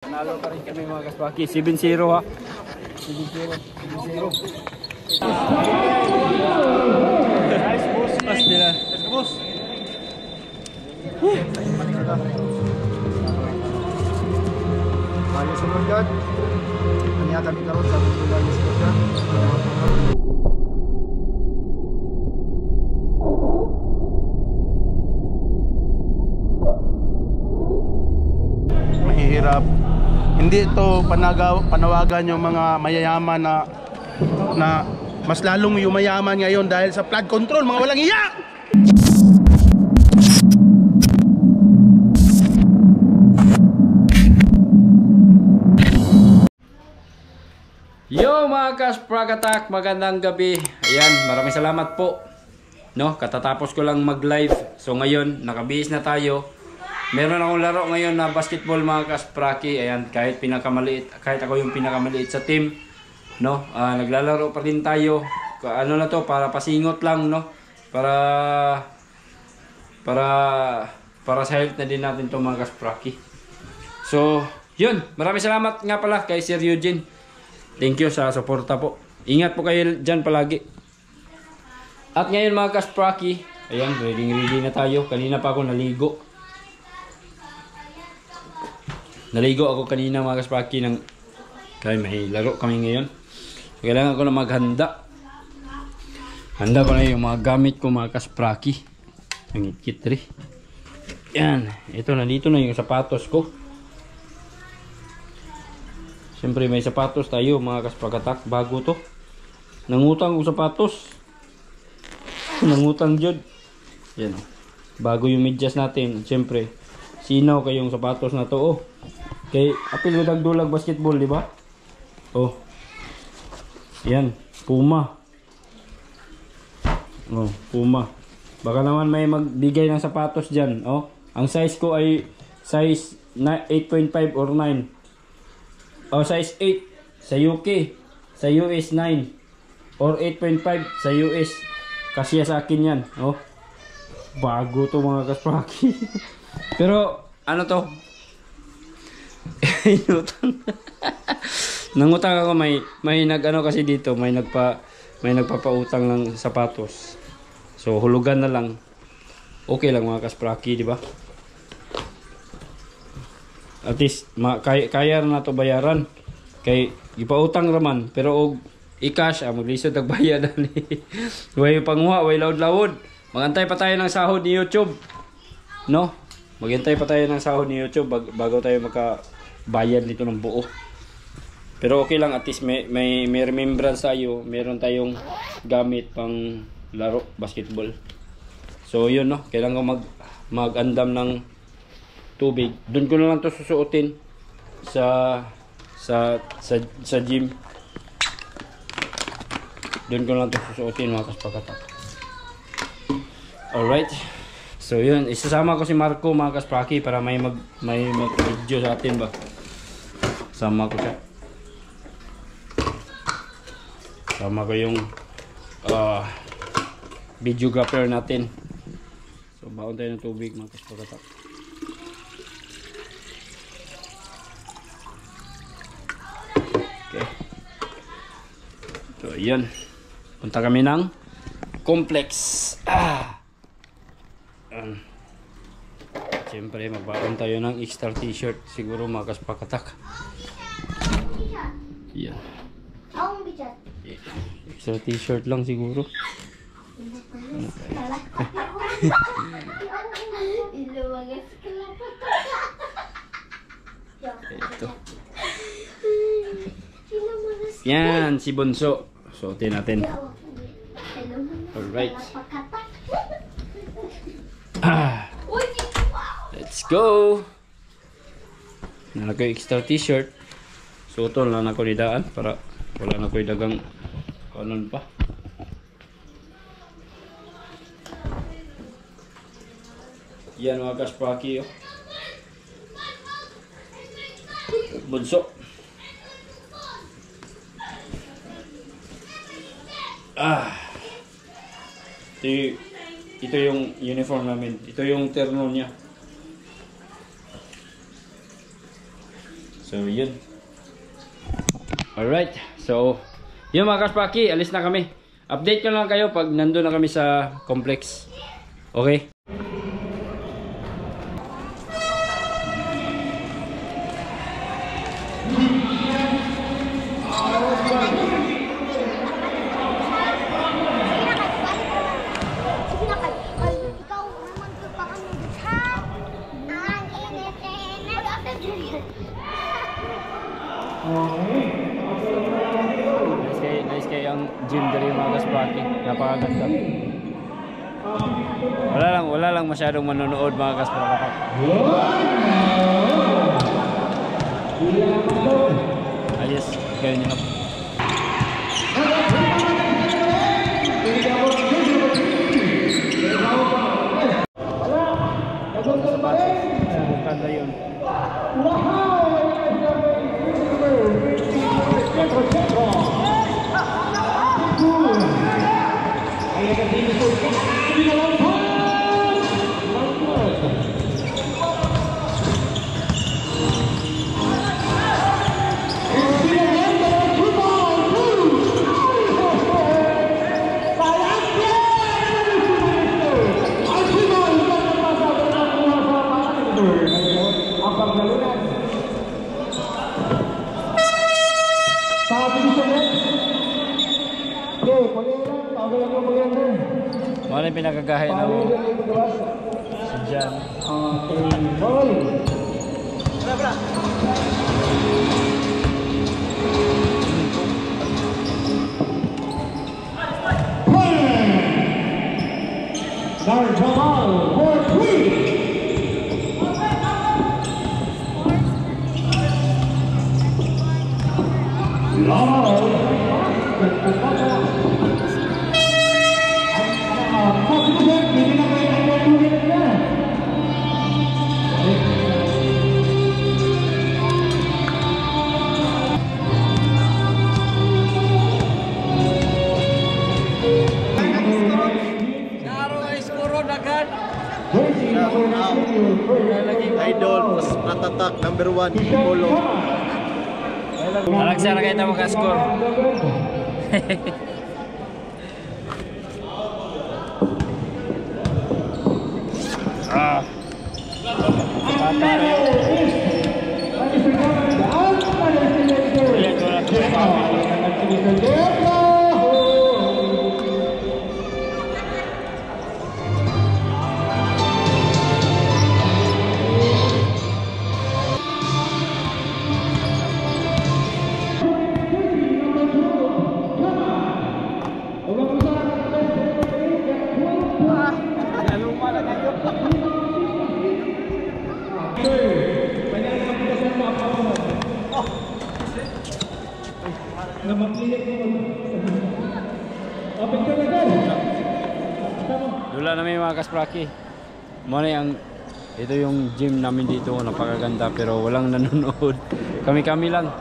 Nanalo pa rin kami mga kaswaki. 7-0 ha. 7-0. 7-0. Nice bossing. Pas nila. Let's go boss. Ayos sunod yan. Kanya kami karoon sa mga ayos sunod yan. Mahihirap. Hindi ito panawagan yung mga mayayaman na mas lalong yumayaman ngayon dahil sa flood control, mga walang iya! Yo mga Kasprakatak, magandang gabi. Ayan, maraming salamat po. No, katatapos ko lang mag-live. So ngayon, nakabihis na tayo. Meron akong laro ngayon na basketball mga Kaspraki. Ayan, kahit ako yung pinakamaliit sa team, no? Naglalaro pa rin tayo. Ano na to, para pasingot lang, no? Para sa health na din natin to mga Kaspraki. So, yun, maraming salamat nga pala kay Sir Eugene. Thank you sa suporta po. Ingat po kayo dyan palagi. At ngayon mga Kaspraki, ayan, ready na tayo. Kanina pa ako naligo. Naligo ako kanina mga Kaspraki kaya may laro kami ngayon. Kailangan ko na maghanda. Handa ko na yung mga gamit ko mga Kaspraki. Ang ikitri. Yan. Ito, nandito na yung sapatos ko. Siyempre may sapatos tayo mga Kasprakatak. Bago to. Nangutang ko sapatos. Nangutang dyan. Yan. Bago yung medyas natin. Siyempre. Sinaw kayong sapatos na to. Oh. Kay apil mo dagdulag basketball, di ba? Oh. Yan, Puma. Oh, Puma. Baka naman may magbigay ng sapatos diyan, oh. Ang size ko ay size 8.5 or 9. Oh, size 8 sa UK, sa US 9 or 8.5 sa US. Kasya sa akin 'yan, oh. Bago to mga Kaspraki. Pero ano to? Nangutang ako, may nag-ano kasi dito, may nagpapautang ng sapatos. So hulugan na lang. Okay lang mga Kaspraki, di ba? At least kaya na to bayaran. Kay ipautang raman, pero og i-cash maglisod ang bayad ani. Way panguha, way laud-laud. Magantay pa tayo ng sahod ni YouTube. No? Maghintay pa tayo ng sahod ni YouTube bago tayo bayad nito ng buo. Pero okay lang, at least may remembrance tayo. Meron tayong gamit pang laro basketball. So yun, no, kailangan ko mag-andam ng tubig. Doon ko na lang to susuotin sa gym. Doon ko na lang to susuotin mga Kasprakatak. Alright. So yun, isasama ko si Marco mga Kaspraki para may video sa atin ba. Sama ko siya. Sama ko yung videographer natin. So baon tayo ng tubig mga Kasprakatak. Okay. So yun. Punta kami ng complex. Siyempre magbaon tayo ng extra t-shirt siguro mga Kasprakatak. Yan. Extra t-shirt lang siguro. Ito. Yan si Bonso. Suotin natin. Alright. Let's go. Na ko extra t-shirt. Suotol na ako ni daan para wala na ko dagang kanon pa. Yan mga Kaspraki, oh. Bunso. Ito yung uniform namin. Ito yung terno niya. So, yun. Alright. So, yun mga kaspaki, alis na kami. Update ko lang kayo pag nandun na kami sa complex. Okay? Nice kay ang gym dali mga kaspaki. Napakaganda. Wala lang masyadong manonood mga kaspaki. Ayos, ganyan nyo. Bukan na yun. Ano yung pinagagahay na mo? Si Jan. Idol, plus Ratatak, number 1, Polo. Nalagsara kayo na makaskor. Ah. Dula namin mga kaspraki. Ito yung gym namin dito, napakaganda pero walang nanonood. Kami-kami lang.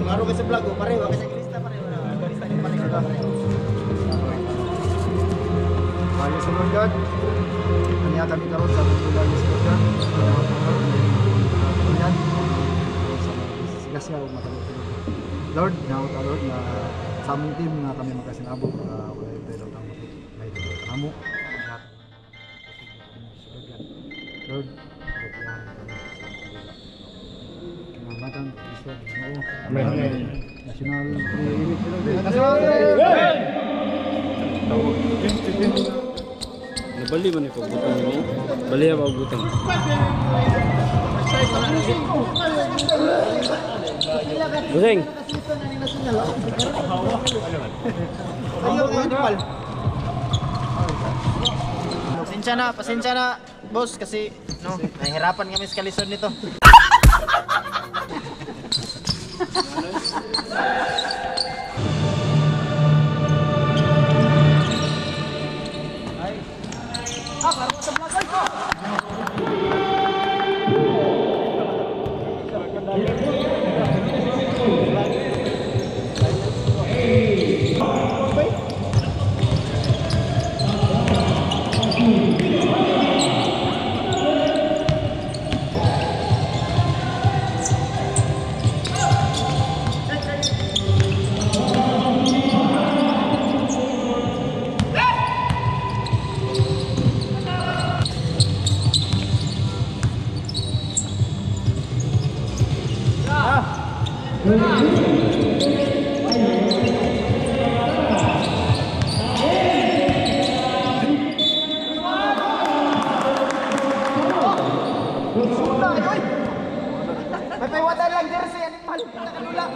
Laro ka sa vlog, pareho ka sa Krista, pareho na. Krista din pareho. Ayos sa Lord God. Kanya kami karon sa mundo ayos sa Lord God. Yan. Sigas-sigaw matulog. Lord, now Lord na sa among team nga kami makasinabot wala tayo lang may kamo. Lord, bigyan kami sa pagdula. Kinamatan, Kristo, Ginoo. Amen. National Pre-Elite National Nabali man ito butang mo. Bali ba butang? Busing. Pasensya na, boss, kasi no, nahihirapan kami sa kalisod nito. May water lang jersey, animal. Nakalula.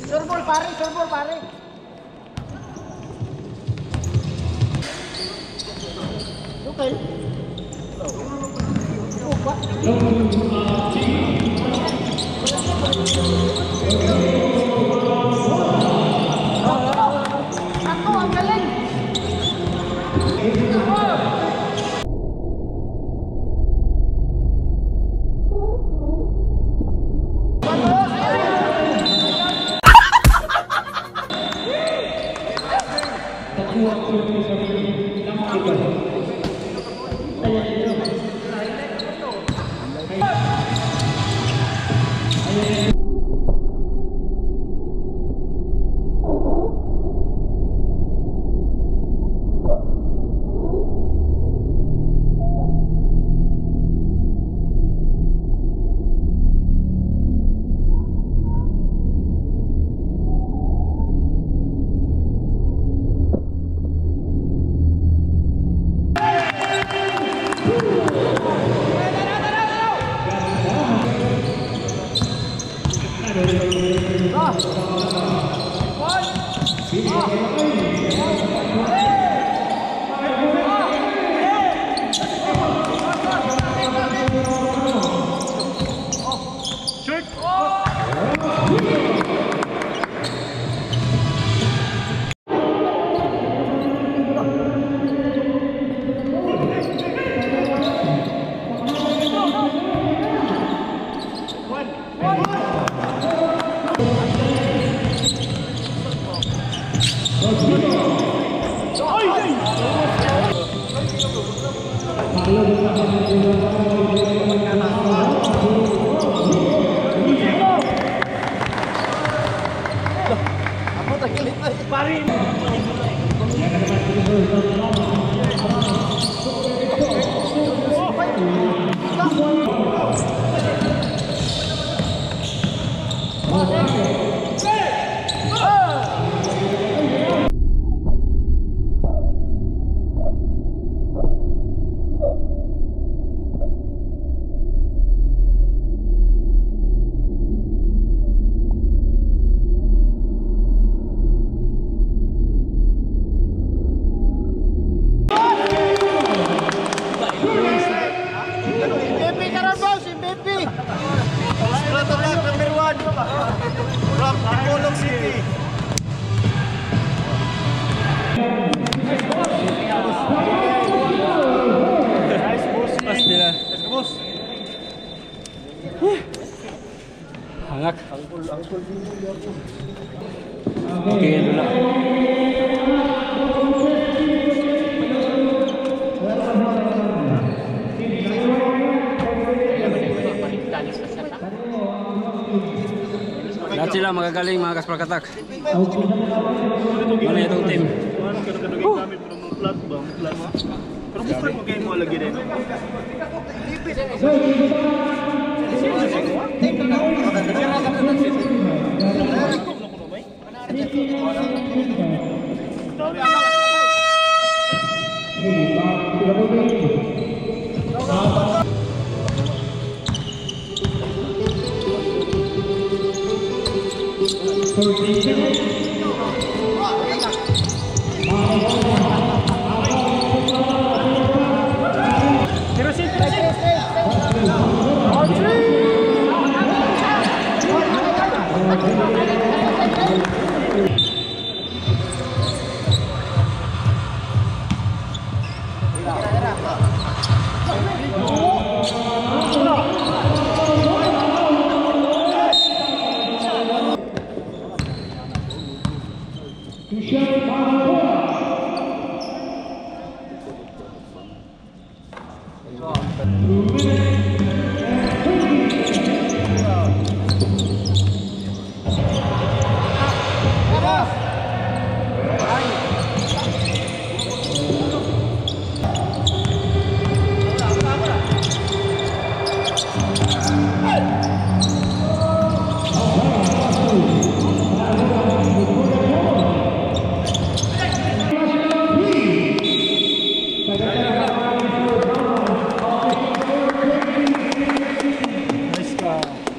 Surbol pare. Okay. Ako ang galing. MVP ka rin, boss! MVP! Number 1! galing mga kasprakatak. Ano itong team? Pero bukod mo kayo mo lagi rin.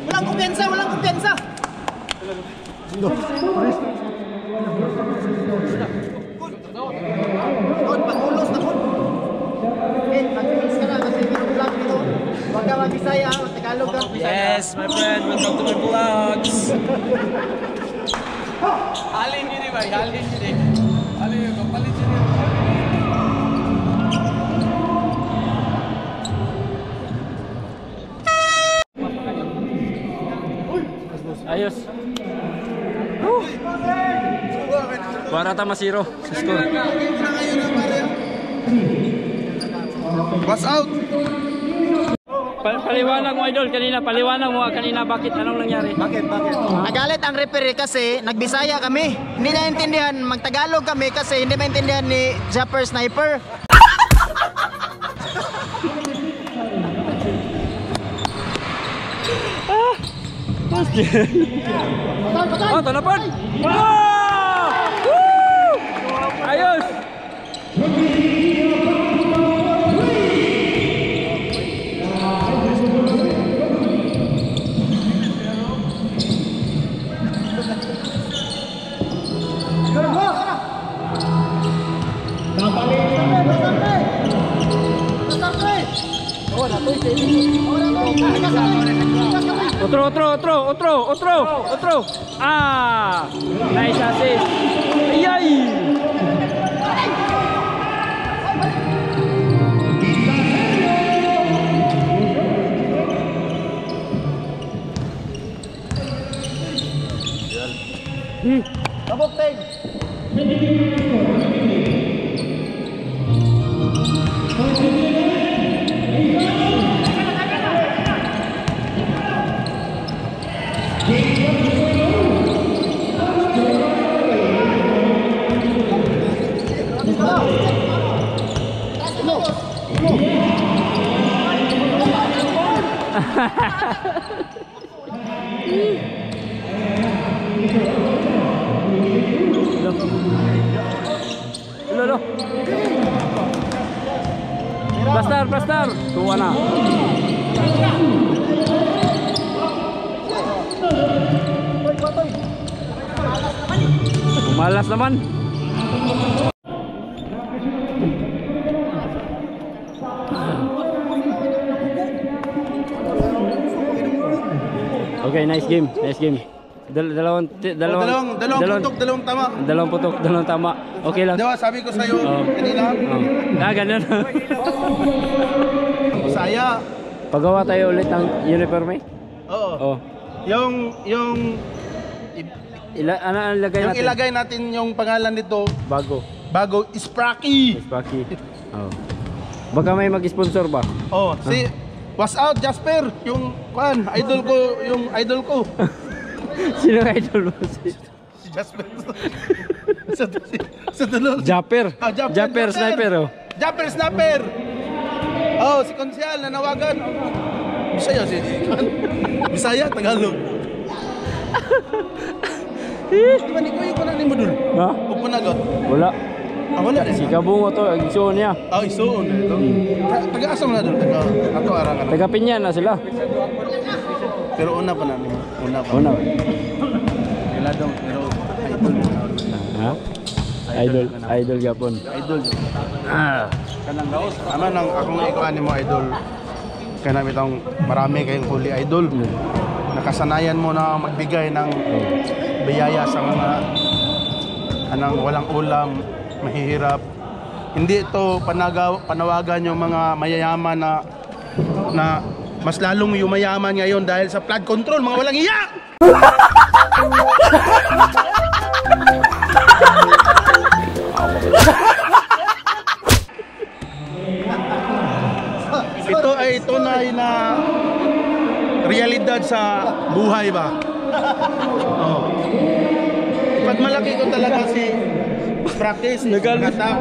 Walang kumpiyansa, walang kumpiyansa. Kon, pag-ulos na kon. Eh, mag-ulos ka na kasi merong vlog dito. Huwag ka mag-Bisaya, mag-Tagalog ka. Yes, my friend, welcome to my vlogs. Halin gini ba? Halin gini. Halin yung kapalit gini. Ayos. Para tama 0 sa score. Pass out. Paliwanag mo idol kanina, paliwanag mo kanina bakit anong nangyari? Nagalit ang referee kasi nagbisaya kami. Hindi naintindihan, magtagalog kami kasi hindi maintindihan ni Japper Sniper. Oh, tanapan! Wow! Woo! Ayos! Otro. Ah! Nice assist. Ayay! Kabok time. Lolo. Plastar. Tuwa na. Malas naman. Okay, nice game. Dalawang tama. Dalawang putok, dalawang tama. Okay lang. Diba, sabi ko sa'yo kanina. Ganun. Saya. Pagawa tayo ulit ng uniforme. Oo. Oh. Yung Ano ilagay natin? ilagay natin yung pangalan nito Bago. Sprocky. Spaki. Oh. Baka may mag-sponsor ba? Was out Jasper, yung idol ko. Sino ang idol mo? Si Jasper. Sa tulog. Japper. Ah, Japper, Japper sniper oh. Japper Snapper. Oh, si Konsyal nanawagan. Bisaya si Bisaya Tagalog. Di ba ni ko yung ni modul? Ha? O panagot? Wala. Ah, wala rin Si siya. Kabungo to, ang isuon niya. Ah, isuon na ito. Taga-asa mo na doon? Ato ara ka na. Taga Pinyan na sila. Pero una pa na. Una pa. Una. Wala daw, pero idol. Ha? Idol Japon. Idol. Kanang gaos. Ama nang akong ikuan mo idol. Kaya namin itong marami kayong huli idol. Nakasanayan mo na magbigay ng biyaya sa mga anang walang ulam, mahihirap. Hindi ito panawagan yung mga mayayaman na mas lalong yumayaman ngayon dahil sa flood control, mga walang iya! Ito ay tunay na realidad sa buhay ba? Oh. Pag malaki ko talaga si practice, katap.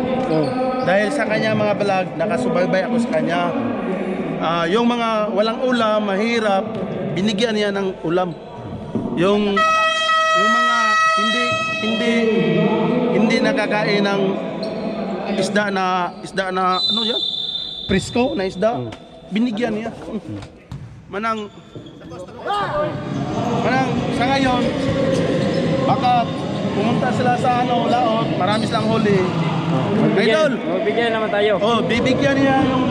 Dahil sa kanya mga vlog, nakasubaybay ako sa kanya. Yung mga walang ulam, mahirap, binigyan niya ng ulam. Yung mga hindi nakakain ng isda na ano yan? Presko na isda, binigyan niya. Manang sa ngayon, baka pumunta sila sa laot, marami silang huli. Idol! Magbigyan naman tayo. Oh, bibigyan niya yung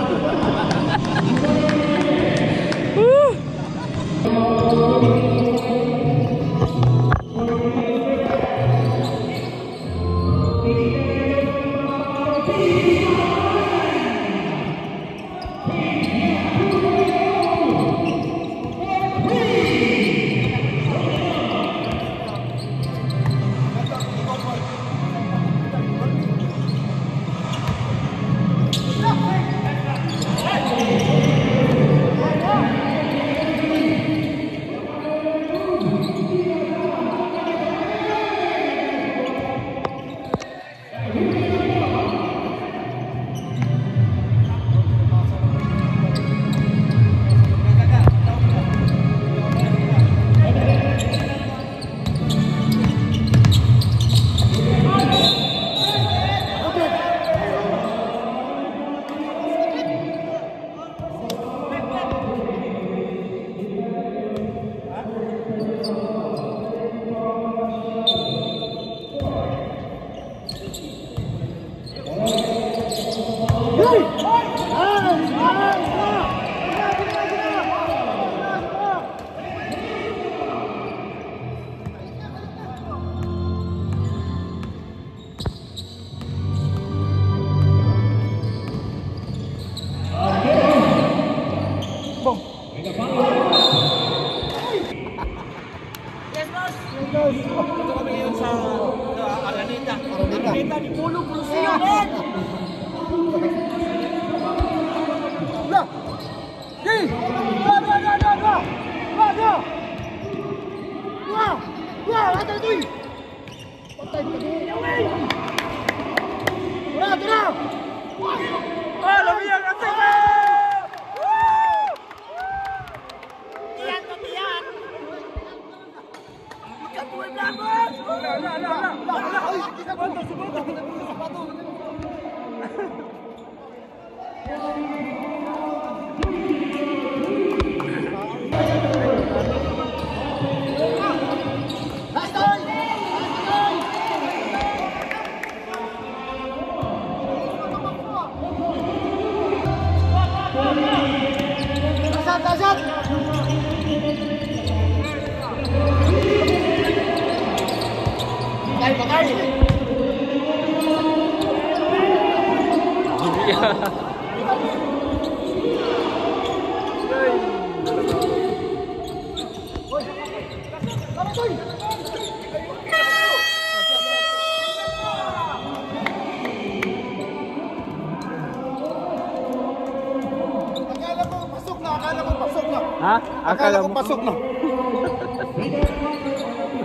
Ha? akala ko pasok na.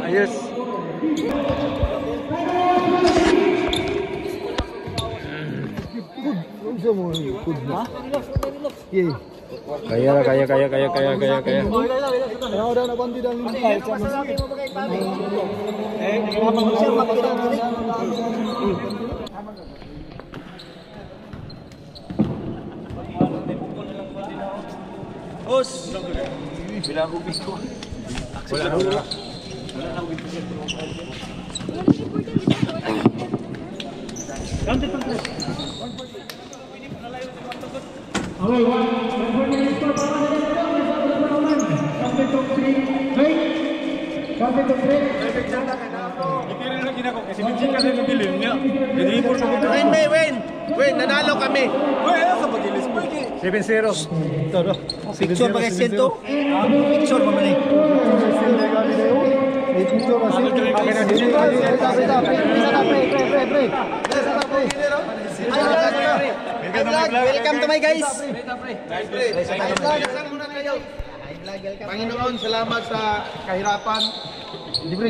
Ayos. Kaya. Udah na bandi dan Win, nanalo kami. 7-0. Picture pa kay Sento. Picture pa man eh. Welcome to my guys. Panginoon, salamat sa kahirapan. Libre.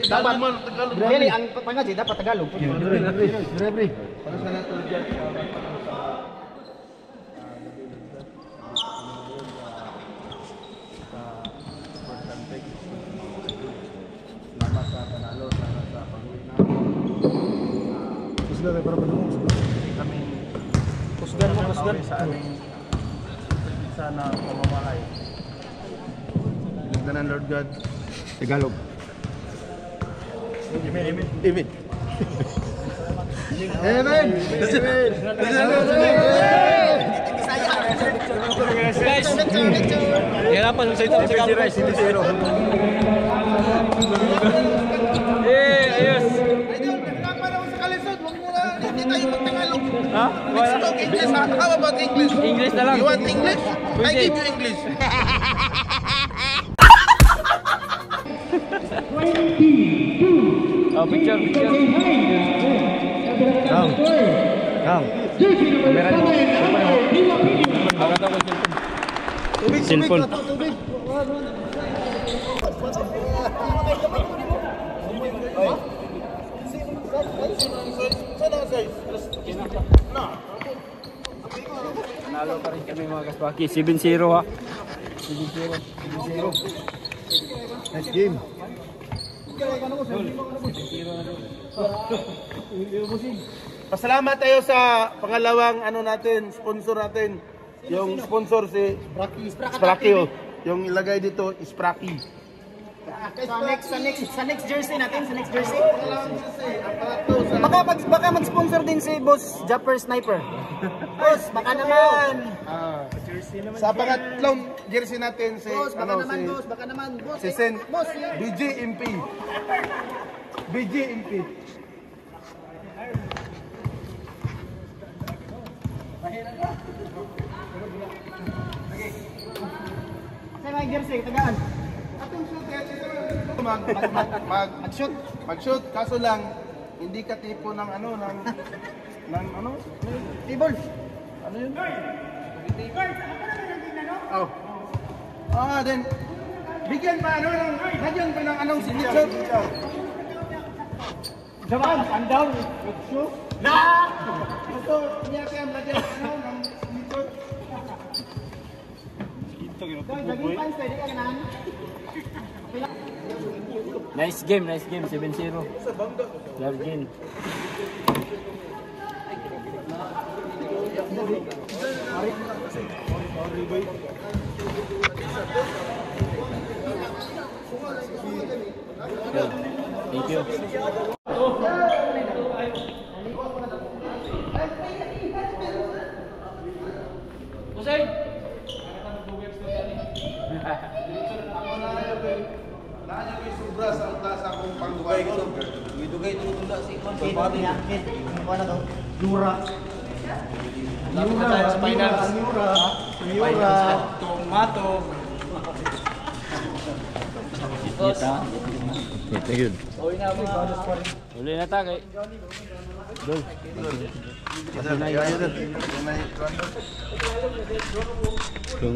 Dapat mo Tagalog. Dili ang pangaji dapat Tagalog. Libre. Para sa nato diyan. Salamat sa panalo, salamat sa pag-uwi namin. Kusga tayo para padung. Kami kusgan sa aming sana pamamahay. Nagdanan Lord God. Tagalog. Amen. Hirapan sa ito sa Tagalog. Ayos. Hindi tayo magtagalog. Ha? Let's talk English. How about English? English na lang. You want English? I Pwede. give you English. Oh, picture. Kang. Kamera mo. Agad ako Cellphone. Nanalo pa rin kami mga kasbaki. 7-0 ha. 7-0. Nice game. Pasalamat tayo sa pangalawang sponsor natin. Yung sponsor si Spraki. Yung ilagay dito is Spraki. Sa next jersey natin, sa next jersey. Baka mag-sponsor din si Boss Japper Sniper. Boss, baka naman. Sa pangatlong jersey natin si Boss, baka naman, boss, baka naman. Boss, si Sen boss. BGMP. BGMP. Sa mga jersey, tagaan. Mag-shoot. Kaso lang, hindi ka tipo ng Table. Ano yun? Oh. Then, bigyan pa lagyan pa ng signature. Jaman, pandaw. Shoot. Ito, niya kaya lagyan ng signature. Daging fans, pwede ka ganahan. Nice game. 7-0. Largin. Thank you. Sobra sa utas akong pangduay ko. Gidugay tunda si Juan. Ano to? Yura. Yura sa finals. Yura. Tomato. Thank you. Uli na ta kay. Dol. Ayan, ayan. Kung